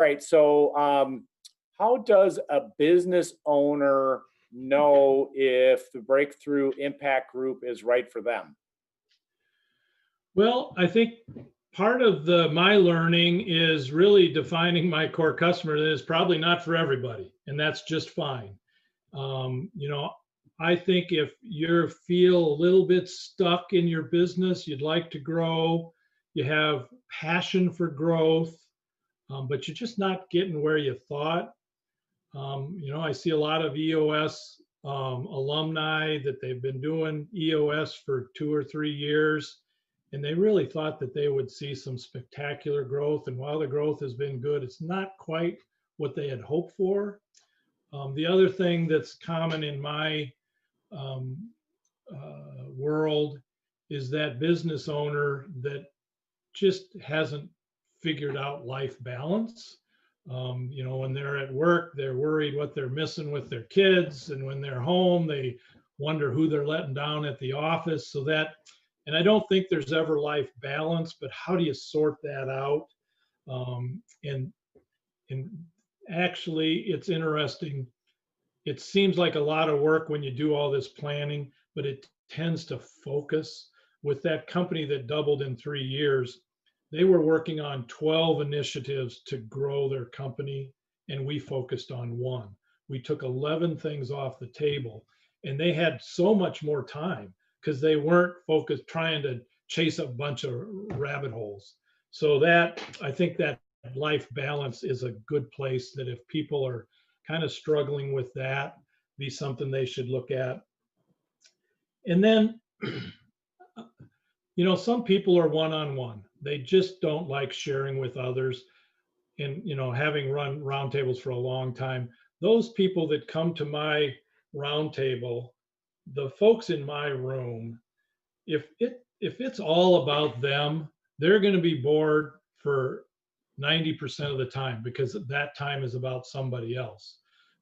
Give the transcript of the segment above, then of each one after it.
right. So, how does a business owner know if the breakthrough impact group is right for them? Well, I think part of my learning is really defining my core customer that is probably not for everybody, and that's just fine. You know, I think if you feel a little bit stuck in your business, you'd like to grow, you have passion for growth, but you're just not getting where you thought. You know, I see a lot of EOS alumni that they've been doing EOS for 2 or 3 years, and they really thought that they would see some spectacular growth. And while the growth has been good, it's not quite what they had hoped for. The other thing that's common in my um, world is that business owner that just hasn't figured out life balance. You know, when they're at work, they're worried what they're missing with their kids. And when they're home, they wonder who they're letting down at the office. And I don't think there's ever life balance, but how do you sort that out? Um, and, and actually, it's interesting. It seems like a lot of work when you do all this planning, but it tends to focus. With that company that doubled in 3 years, they were working on 12 initiatives to grow their company, and we focused on one. We took 11 things off the table, and they had so much more time because they weren't focused trying to chase a bunch of rabbit holes. So that, I think that life balance is a good place, that if people are kind of struggling with that, be something they should look at. And then, you know, some people are one-on-one. They just don't like sharing with others. And, you know, having run roundtables for a long time, those people that come to my roundtable, the folks in my room, if it's all about them, they're going to be bored for 90% of the time, because that time is about somebody else.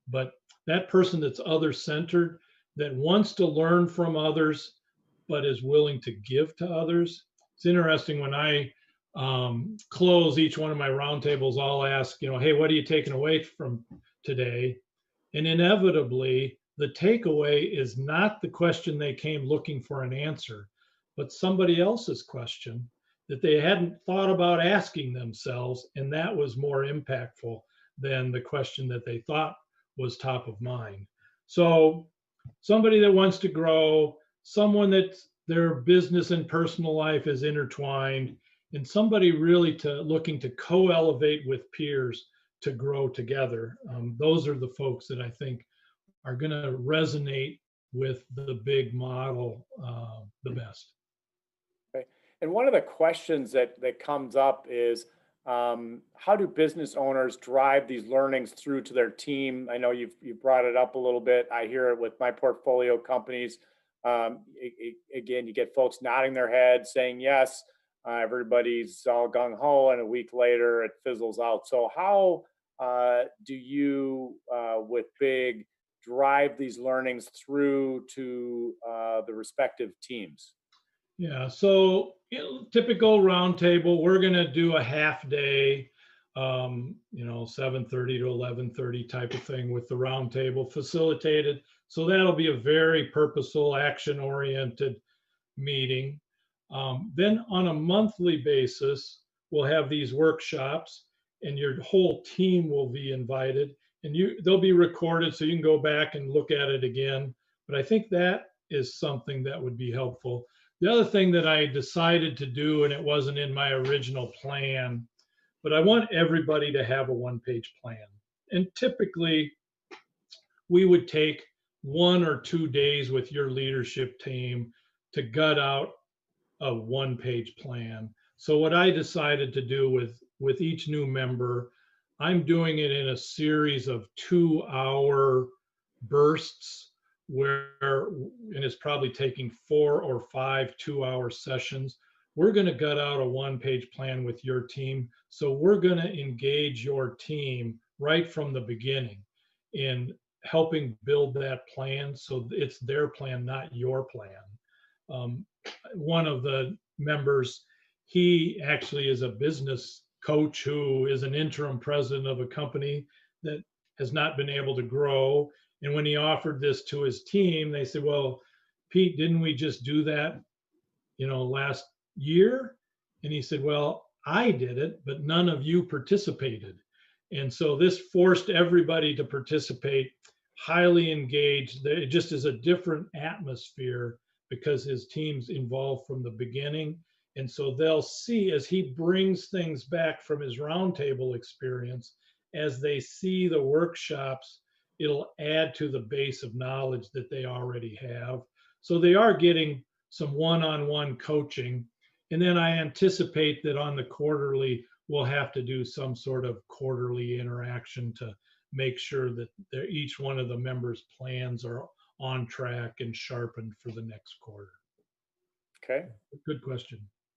But that person that's other centered, that wants to learn from others, but is willing to give to others. It's interesting when I close each one of my roundtables, I'll ask, you know, hey, what are you taking away from today? And inevitably, the takeaway is not the question they came looking for an answer, but somebody else's question that they hadn't thought about asking themselves. And that was more impactful than the question that they thought was top of mind. So somebody that wants to grow, someone that their business and personal life is intertwined, and somebody really looking to co-elevate with peers to grow together. Those are the folks that I think are going to resonate with the BiG model the best. Okay. And one of the questions that comes up is, how do business owners drive these learnings through to their team? I know you've brought it up a little bit. I hear it with my portfolio companies. Again, you get folks nodding their heads, saying yes. Everybody's all gung ho, and a week later it fizzles out. So, how do you, with BiG, drive these learnings through to the respective teams? Yeah, so typical roundtable, we're going to do a half day, you know, 7:30 to 11:30 type of thing with the roundtable facilitated. So that'll be a very purposeful, action-oriented meeting. Then on a monthly basis, we'll have these workshops, and your whole team will be invited, and they'll be recorded so you can go back and look at it again. But I think that is something that would be helpful. The other thing that I decided to do, and it wasn't in my original plan, but I want everybody to have a one-page plan. And typically, we would take 1 or 2 days with your leadership team to gut out a one-page plan. So what I decided to do with each new member, I'm doing it in a series of 2-hour bursts, where, and it's probably taking 4 or 5 2-hour sessions. We're going to gut out a one-page plan with your team. So we're going to engage your team right from the beginning in helping build that plan, so it's their plan, not your plan. One of the members, he actually is a business coach who is an interim president of a company that has not been able to grow. And when he offered this to his team, they said, well, Pete, didn't we just do that, last year? And he said, well, I did it, but none of you participated. And so this forced everybody to participate, highly engaged. It just is a different atmosphere because his team's involved from the beginning. And so they'll see as he brings things back from his roundtable experience, as they see the workshops, it'll add to the base of knowledge that they already have. So they are getting some one-on-one coaching. And then I anticipate that on the quarterly, we'll have to do some sort of quarterly interaction to make sure that each one of the members' plans are on track and sharpened for the next quarter. Okay. Good question.